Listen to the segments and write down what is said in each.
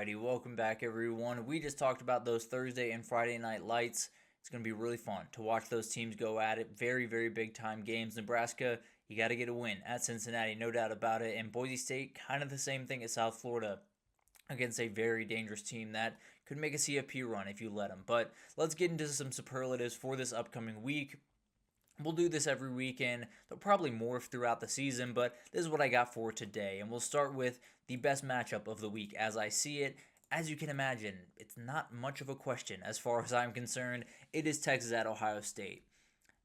Alrighty, welcome back everyone. We just talked about those Thursday and Friday night lights. It's going to be really fun to watch those teams go at it. Very, very big time games. Nebraska, you got to get a win at Cincinnati, no doubt about it. And Boise State, kind of the same thing as South Florida against a very dangerous team that could make a CFP run if you let them. But let's get into some superlatives for this upcoming week. We'll do this every weekend. They'll probably morph throughout the season, but this is what I got for today. And we'll start with the best matchup of the week as I see it. As you can imagine, it's not much of a question as far as I'm concerned. It is Texas at Ohio State.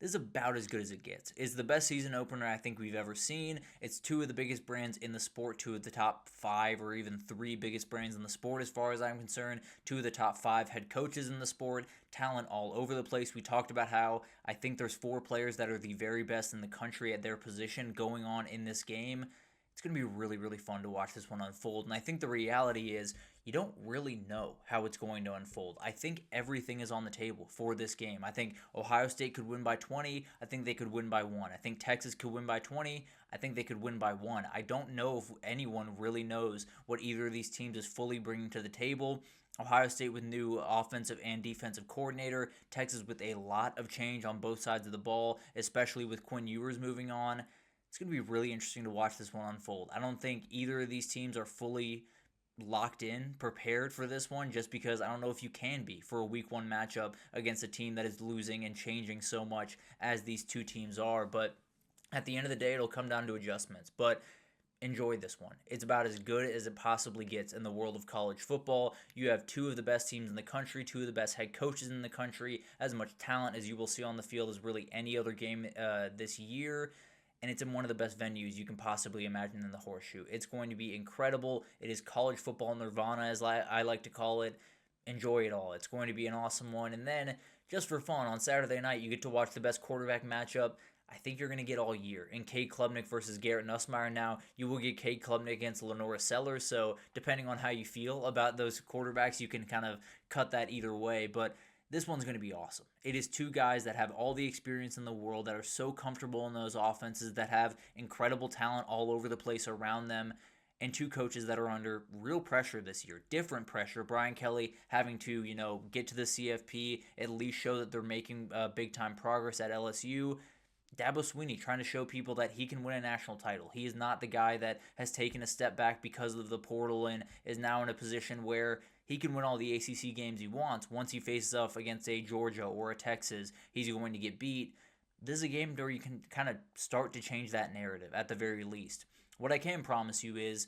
This is about as good as it gets. It's the best season opener I think we've ever seen. It's two of the biggest brands in the sport, two of the top 5 or even 3 biggest brands in the sport as far as I'm concerned, two of the top 5 head coaches in the sport, talent all over the place. We talked about how I think there's 4 players that are the very best in the country at their position going on in this game. It's going to be really, really fun to watch this one unfold. And I think the reality is you don't really know how it's going to unfold. I think everything is on the table for this game. I think Ohio State could win by 20. I think they could win by 1. I think Texas could win by 20. I think they could win by 1. I don't know if anyone really knows what either of these teams is fully bringing to the table. Ohio State with new offensive and defensive coordinator. Texas with a lot of change on both sides of the ball, especially with Quinn Ewers moving on. It's going to be really interesting to watch this one unfold. I don't think either of these teams are fully locked in, prepared for this one, just because I don't know if you can be for a week 1 matchup against a team that is losing and changing so much as these two teams are. But at the end of the day, it'll come down to adjustments. But enjoy this one. It's about as good as it possibly gets in the world of college football. You have 2 of the best teams in the country, 2 of the best head coaches in the country, as much talent as you will see on the field as really any other game this year. And it's in one of the best venues you can possibly imagine in the Horseshoe. It's going to be incredible. It is college football nirvana, as I like to call it. Enjoy it all. It's going to be an awesome one. And then, just for fun, on Saturday night, you get to watch the best quarterback matchup I think you're going to get all year in Cade Klubnik versus Garrett Nussmeier. Now, you will get Cade Klubnik against Lenora Sellers, so depending on how you feel about those quarterbacks, you can kind of cut that either way. But this one's going to be awesome. It is 2 guys that have all the experience in the world, that are so comfortable in those offenses, that have incredible talent all over the place around them, and 2 coaches that are under real pressure this year, different pressure. Brian Kelly having to, get to the CFP, at least show that they're making big-time progress at LSU. Dabo Swinney trying to show people that he can win a national title. He is not the guy that has taken a step back because of the portal and is now in a position where he can win all the ACC games he wants. Once he faces off against a Georgia or a Texas, he's going to get beat. This is a game where you can kind of start to change that narrative at the very least. What I can promise you is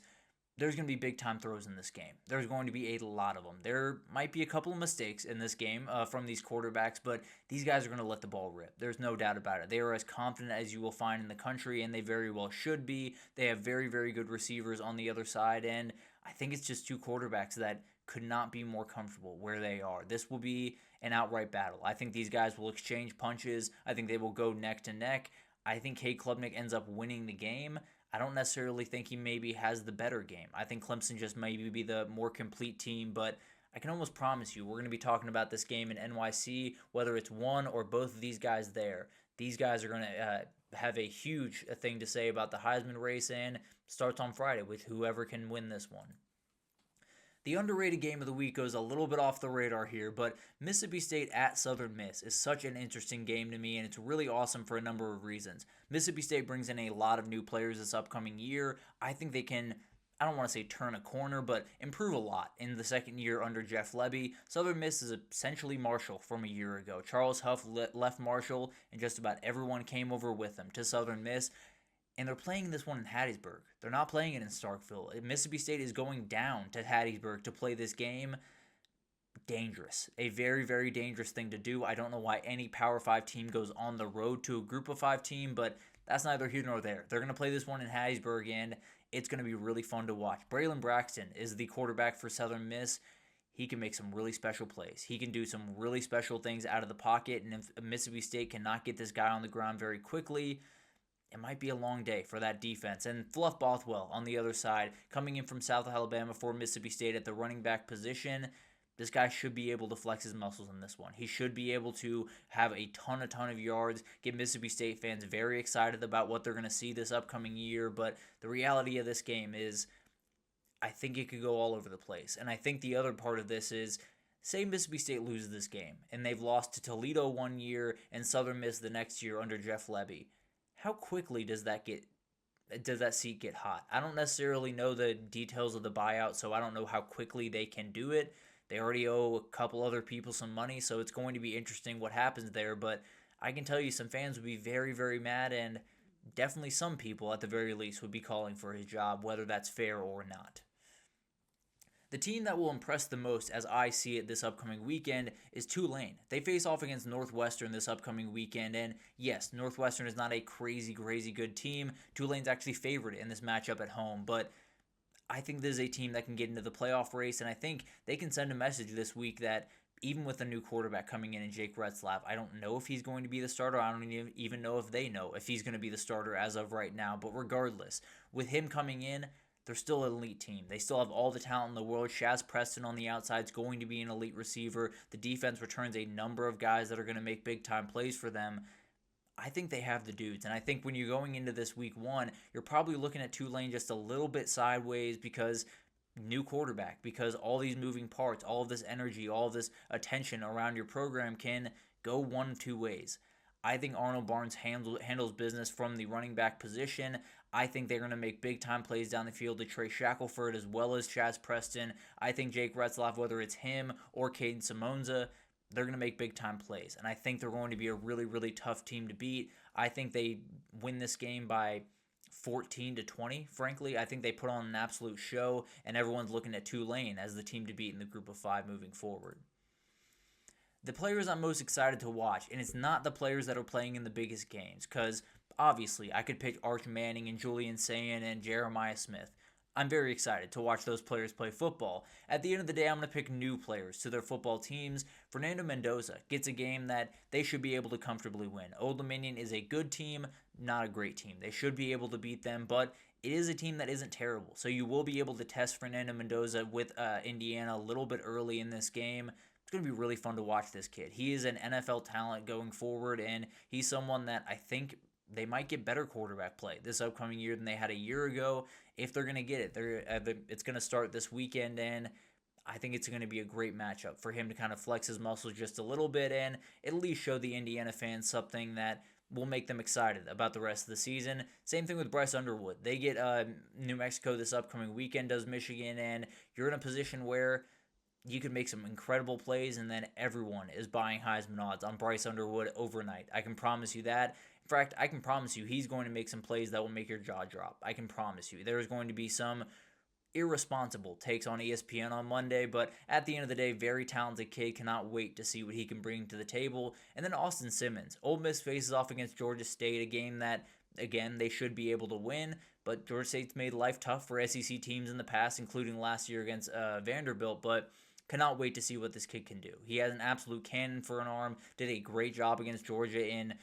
there's going to be big-time throws in this game. There's going to be a lot of them. There might be a couple of mistakes in this game from these quarterbacks, but these guys are going to let the ball rip. There's no doubt about it. They are as confident as you will find in the country, and they very well should be. They have very, very good receivers on the other side, and I think it's just 2 quarterbacks that could not be more comfortable where they are. This will be an outright battle. I think these guys will exchange punches. I think they will go neck to neck. I think Cade Klubnik ends up winning the game. I don't necessarily think he maybe has the better game. I think Clemson just maybe be the more complete team, but I can almost promise you we're going to be talking about this game in NYC, whether it's one or both of these guys there. These guys are going to have a huge thing to say about the Heisman race, and starts on Friday with whoever can win this one. The underrated game of the week goes a little bit off the radar here, but Mississippi State at Southern Miss is such an interesting game to me, and it's really awesome for a number of reasons. Mississippi State brings in a lot of new players this upcoming year. I think they can, I don't want to say turn a corner, but improve a lot in the second year under Jeff Lebby. Southern Miss is essentially Marshall from a year ago. Charles Huff left Marshall, and just about everyone came over with him to Southern Miss. And they're playing this one in Hattiesburg. They're not playing it in Starkville. Mississippi State is going down to Hattiesburg to play this game. Dangerous. A very, very dangerous thing to do. I don't know why any Power 5 team goes on the road to a Group of 5 team, but that's neither here nor there. They're going to play this one in Hattiesburg, and it's going to be really fun to watch. Braylon Braxton is the quarterback for Southern Miss. He can make some really special plays. He can do some really special things out of the pocket, and if Mississippi State cannot get this guy on the ground very quickly, it might be a long day for that defense. And Fluff Bothwell on the other side, coming in from South Alabama for Mississippi State at the running back position. This guy should be able to flex his muscles in this one. He should be able to have a ton of yards, get Mississippi State fans very excited about what they're going to see this upcoming year. But the reality of this game is I think it could go all over the place. And I think the other part of this is, say Mississippi State loses this game, and they've lost to Toledo one year and Southern Miss the next year under Jeff Lebby. How quickly does that seat get hot? I don't necessarily know the details of the buyout, so I don't know how quickly they can do it. They already owe a couple other people some money, so it's going to be interesting what happens there. But I can tell you some fans would be very, very mad, and definitely some people at the very least would be calling for his job, whether that's fair or not. The team that will impress the most, as I see it this upcoming weekend, is Tulane. They face off against Northwestern this upcoming weekend, and yes, Northwestern is not a crazy, crazy good team. Tulane's actually favored in this matchup at home, but I think this is a team that can get into the playoff race, and I think they can send a message this week that even with a new quarterback coming in Jake Retzlaff, I don't know if he's going to be the starter. I don't even know if they know if he's going to be the starter as of right now, but regardless, with him coming in, they're still an elite team. They still have all the talent in the world. Shaz Preston on the outside is going to be an elite receiver. The defense returns a number of guys that are going to make big-time plays for them. I think they have the dudes, and I think when you're going into this week one, you're probably looking at Tulane just a little bit sideways because new quarterback, because all these moving parts, all of this energy, all of this attention around your program can go one of two ways. I think Arnold Barnes handles business from the running back position. I think they're going to make big-time plays down the field to Trey Shackelford as well as Shaz Preston. I think Jake Retzlaff, whether it's him or Caden Simonza, they're going to make big-time plays. And I think they're going to be a really, really tough team to beat. I think they win this game by 14-20, frankly. I think they put on an absolute show, and everyone's looking at Tulane as the team to beat in the group of five moving forward. The players I'm most excited to watch, and it's not the players that are playing in the biggest games, because obviously I could pick Arch Manning and Julian Sayin and Jeremiah Smith. I'm very excited to watch those players play football. At the end of the day, I'm going to pick new players to their football teams. Fernando Mendoza gets a game that they should be able to comfortably win. Old Dominion is a good team, not a great team. They should be able to beat them, but it is a team that isn't terrible. So you will be able to test Fernando Mendoza with Indiana a little bit early in this game. It's going to be really fun to watch this kid. He is an NFL talent going forward, and he's someone that I think they might get better quarterback play this upcoming year than they had a year ago if they're going to get it. It's going to start this weekend, and I think it's going to be a great matchup for him to kind of flex his muscles just a little bit and at least show the Indiana fans something that will make them excited about the rest of the season. Same thing with Bryce Underwood. They get New Mexico this upcoming weekend, does Michigan, and you're in a position where you can make some incredible plays, and then everyone is buying Heisman odds on Bryce Underwood overnight. I can promise you that. In fact, I can promise you he's going to make some plays that will make your jaw drop. I can promise you. There's going to be some irresponsible takes on ESPN on Monday, but at the end of the day, very talented kid. Cannot wait to see what he can bring to the table. And then Austin Simmons. Ole Miss faces off against Georgia State, a game that, again, they should be able to win, but Georgia State's made life tough for SEC teams in the past, including last year against Vanderbilt, but cannot wait to see what this kid can do. He has an absolute cannon for an arm, did a great job against Georgia in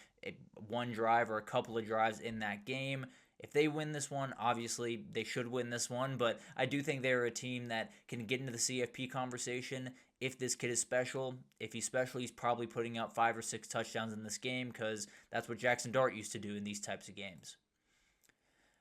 one drive or a couple of drives in that game. If they win this one, obviously they should win this one, but I do think they're a team that can get into the CFP conversation if this kid is special. If he's special, he's probably putting up 5 or 6 touchdowns in this game because that's what Jackson Dart used to do in these types of games.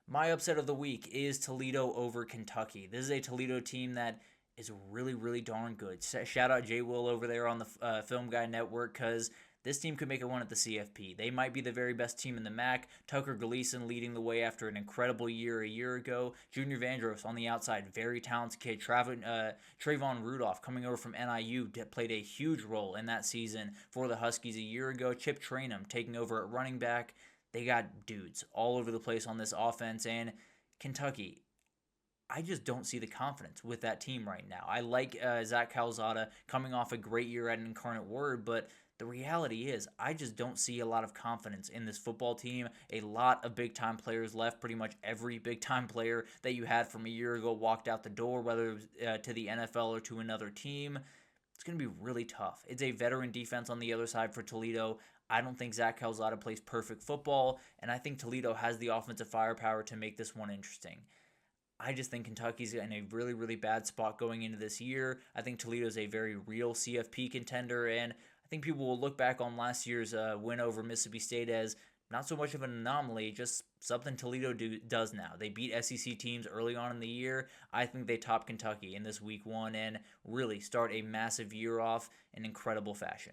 My upset of the week is Toledo over Kentucky. This is a Toledo team that is really, really darn good. Shout out Jay Will over there on the Film Guy Network because this team could make a run at the CFP. They might be the very best team in the MAC. Tucker Gleason leading the way after an incredible year a year ago. Junior Vandross on the outside, very talented kid. Trayvon Rudolph coming over from NIU played a huge role in that season for the Huskies a year ago. Chip Trainum taking over at running back. They got dudes all over the place on this offense. And Kentucky, I just don't see the confidence with that team right now. I like Zach Calzada coming off a great year at Incarnate Word, but the reality is I just don't see a lot of confidence in this football team. A lot of big-time players left. Pretty much every big-time player that you had from a year ago walked out the door, whether it was to the NFL or to another team. It's going to be really tough. It's a veteran defense on the other side for Toledo. I don't think Zach Calzada plays perfect football, and I think Toledo has the offensive firepower to make this one interesting. I just think Kentucky's in a really, really bad spot going into this year. I think Toledo's a very real CFP contender, and I think people will look back on last year's win over Mississippi State as not so much of an anomaly, just something Toledo does now. They beat SEC teams early on in the year. I think they top Kentucky in this week 1 and really start a massive year off in incredible fashion.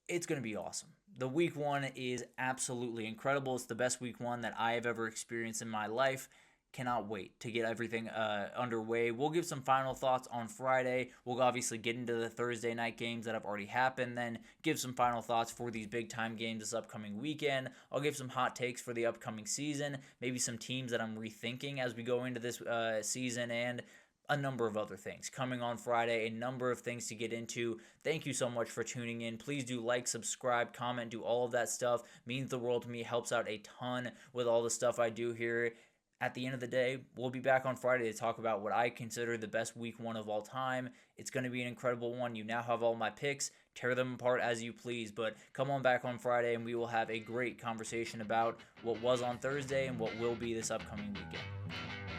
It's going to be awesome. The week 1 is absolutely incredible. It's the best week 1 that I have ever experienced in my life. Cannot wait to get everything underway. We'll give some final thoughts on Friday. We'll obviously get into the Thursday night games that have already happened, then give some final thoughts for these big-time games this upcoming weekend. I'll give some hot takes for the upcoming season, maybe some teams that I'm rethinking as we go into this season, and a number of other things coming on Friday, a number of things to get into. Thank you so much for tuning in. Please do like, subscribe, comment, do all of that stuff. Means the world to me, helps out a ton with all the stuff I do here. At the end of the day, we'll be back on Friday to talk about what I consider the best week 1 of all time. It's going to be an incredible one. You now have all my picks. Tear them apart as you please. But come on back on Friday and we will have a great conversation about what was on Thursday and what will be this upcoming weekend.